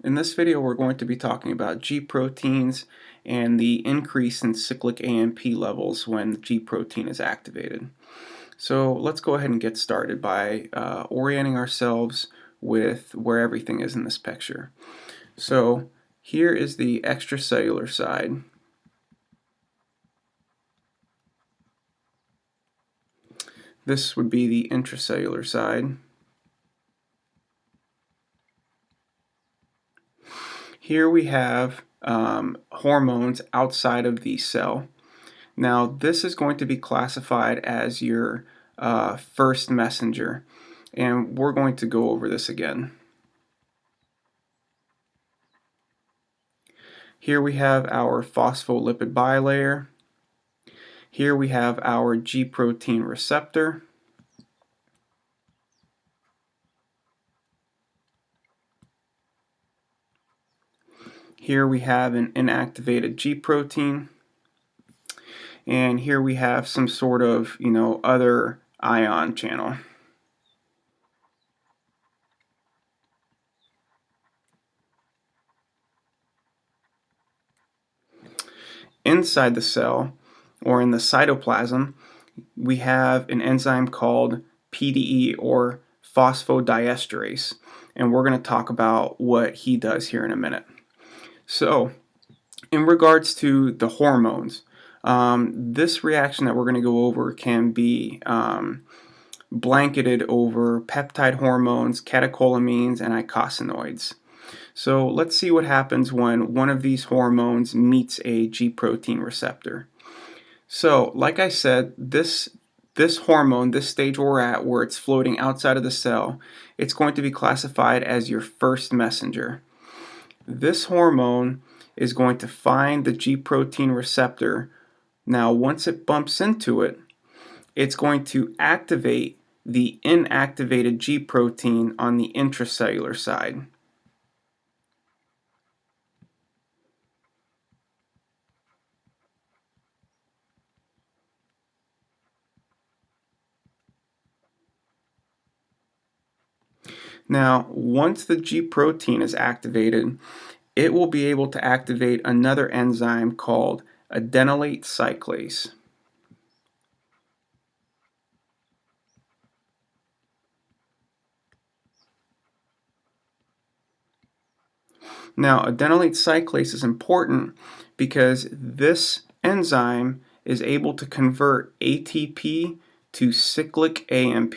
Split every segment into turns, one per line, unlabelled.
In this video we're going to be talking about G proteins and the increase in cyclic AMP levels when the G protein is activated. So let's go ahead and get started by orienting ourselves with where everything is in this picture. So here is the extracellular side. This would be the intracellular side. Here we have hormones outside of the cell. Now this is going to be classified as your first messenger, and we're going to go over this again. Here we have our phospholipid bilayer. Here we have our G protein receptor. Here we have an inactivated G protein. And here we have some sort of, other ion channel. Inside the cell, or in the cytoplasm, we have an enzyme called PDE, or phosphodiesterase, and we're going to talk about what he does here in a minute. So, in regards to the hormones, this reaction that we're going to go over can be blanketed over peptide hormones, catecholamines, and eicosanoids. So let's see what happens when one of these hormones meets a G protein receptor. So, like I said, this hormone, this stage where we're at, where it's floating outside of the cell, it's going to be classified as your first messenger. This hormone is going to find the G protein receptor. Now, once it bumps into it, it's going to activate the inactivated G protein on the intracellular side. Now, once the G protein is activated, it will be able to activate another enzyme called Adenylate cyclase. Now, Adenylate cyclase is important because this enzyme is able to convert ATP to cyclic AMP.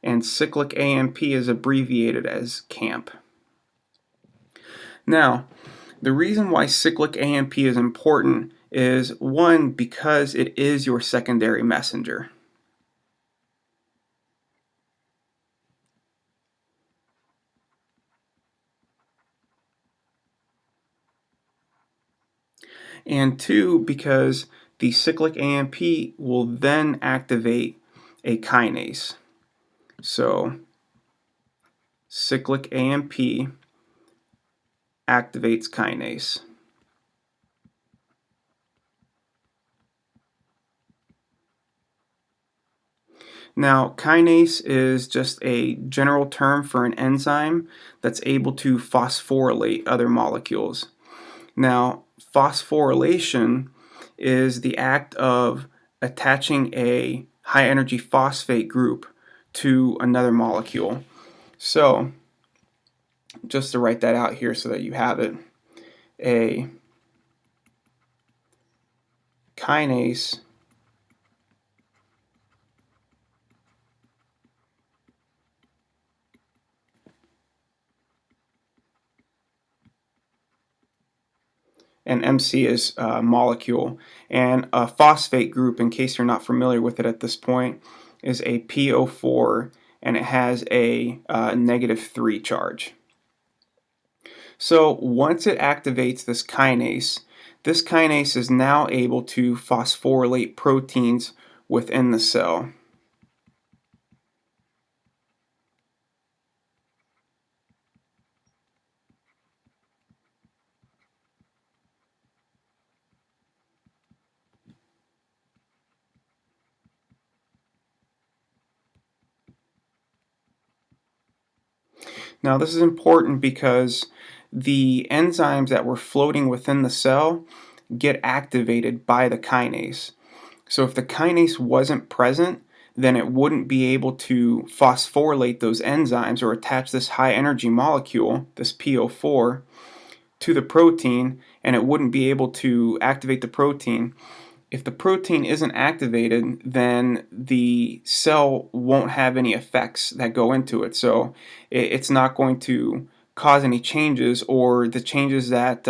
And cyclic AMP is abbreviated as cAMP. Now, the reason why cyclic AMP is important is, one, because it is your secondary messenger. And two, because the cyclic AMP will then activate a kinase. So, cyclic AMP activates kinase. Now, kinase is just a general term for an enzyme that's able to phosphorylate other molecules. Now, phosphorylation is the act of attaching a high energy phosphate group to another molecule. So, just to write that out here so that you have it, a kinase and MC is molecule, and a phosphate group, in case you're not familiar with it at this point, is a PO4, and it has a -3 charge. So once it activates this kinase is now able to phosphorylate proteins within the cell. Now this is important because the enzymes that were floating within the cell get activated by the kinase. So if the kinase wasn't present, then it wouldn't be able to phosphorylate those enzymes or attach this high energy molecule, this PO4, to the protein, and it wouldn't be able to activate the protein. If the protein isn't activated, then the cell won't have any effects that go into it. So it's not going to cause any changes, or the changes that,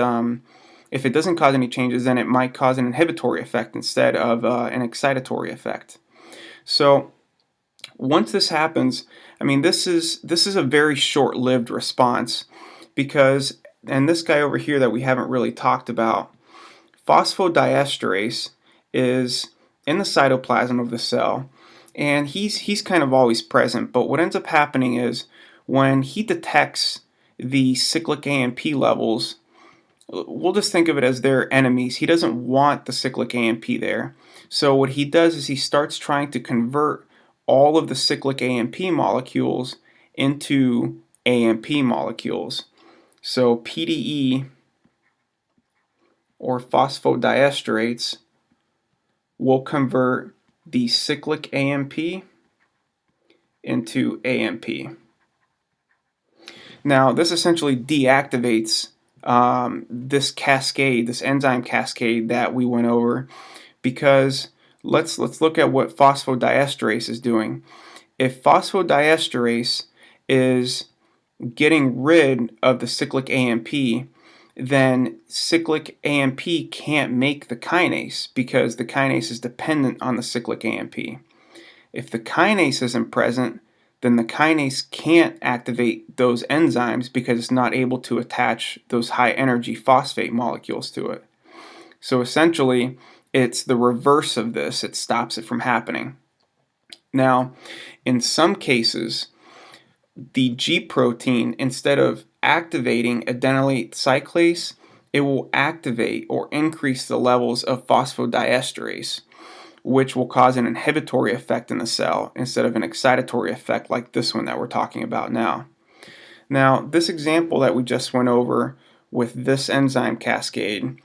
if it doesn't cause any changes, then it might cause an inhibitory effect instead of an excitatory effect. So once this happens, I mean, this is a very short-lived response because, and this guy over here that we haven't really talked about, phosphodiesterase is in the cytoplasm of the cell, and he's kind of always present. But what ends up happening is when he detects the cyclic AMP levels, we'll just think of it as their enemies. He doesn't want the cyclic AMP there. So what he does is he starts trying to convert all of the cyclic AMP molecules into AMP molecules. So PDE, or phosphodiesterates, will convert the cyclic AMP into AMP. Now this essentially deactivates this cascade, this enzyme cascade that we went over, because let's look at what phosphodiesterase is doing. If phosphodiesterase is getting rid of the cyclic AMP, then cyclic AMP can't make the kinase because the kinase is dependent on the cyclic AMP. If the kinase isn't present, then the kinase can't activate those enzymes because it's not able to attach those high energy phosphate molecules to it. So essentially, it's the reverse of this. It stops it from happening. Now, in some cases, the G protein, instead of activating adenylate cyclase, it will activate or increase the levels of phosphodiesterase, which will cause an inhibitory effect in the cell instead of an excitatory effect like this one that we're talking about now. Now, this example that we just went over with this enzyme cascade,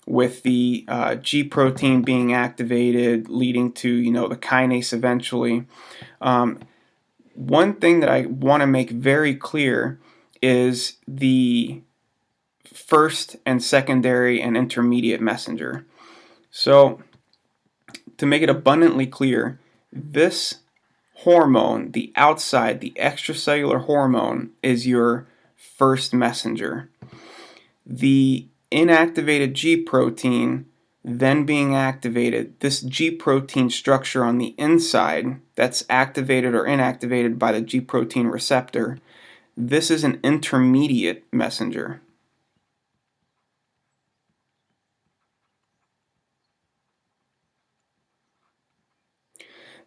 with the G protein being activated, leading to the kinase eventually. One thing that I want to make very clear is the first and secondary and intermediate messenger. So to make it abundantly clear, this hormone, the outside, the extracellular hormone, is your first messenger. The inactivated G protein then being activated, this G protein structure on the inside that's activated or inactivated by the G protein receptor, this is an intermediate messenger.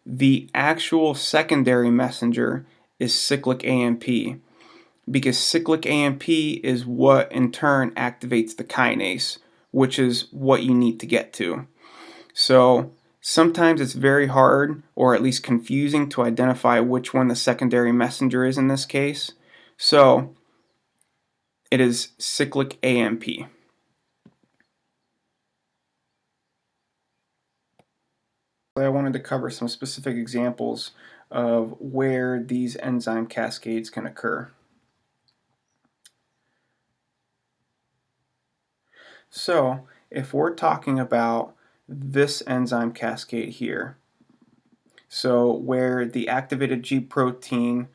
The actual secondary messenger is cyclic AMP, because cyclic AMP is what in turn activates the kinase, which is what you need to get to. So sometimes it's very hard, or at least confusing, to identify which one the secondary messenger is in this case. So it is cyclic AMP. I wanted to cover some specific examples of where these enzyme cascades can occur. So if we're talking about this enzyme cascade here, so where the activated G protein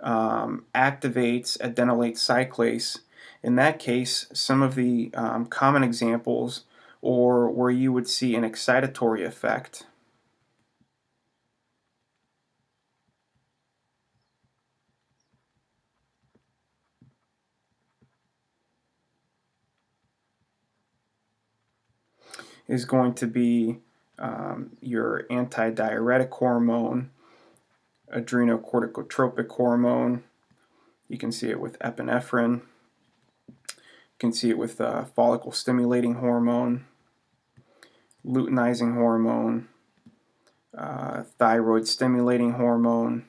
activates adenylate cyclase, in that case, some of the common examples, or where you would see an excitatory effect, is going to be your antidiuretic hormone, adrenocorticotropic hormone. You can see it with epinephrine. You can see it with follicle stimulating hormone, luteinizing hormone, thyroid stimulating hormone,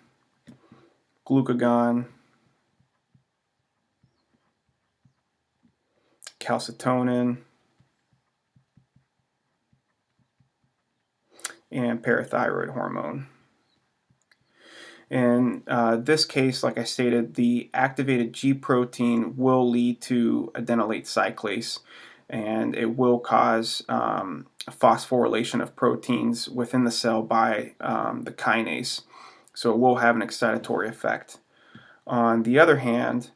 glucagon, calcitonin, and parathyroid hormone. In this case, like I stated, the activated G protein will lead to adenylate cyclase, and it will cause phosphorylation of proteins within the cell by the kinase. So it will have an excitatory effect. On the other hand,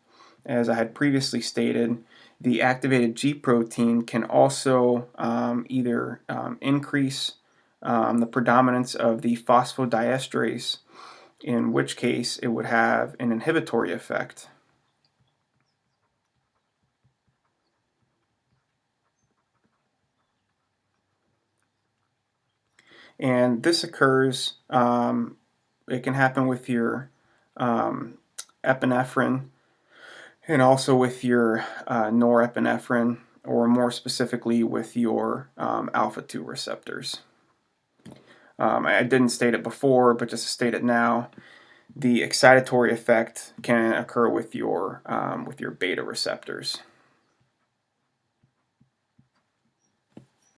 as I had previously stated, the activated G protein can also either increase the predominance of the phosphodiesterase, in which case it would have an inhibitory effect. And this occurs, it can happen with your epinephrine and also with your norepinephrine, or more specifically with your alpha-2 receptors. I didn't state it before, but just to state it now, the excitatory effect can occur with your beta receptors.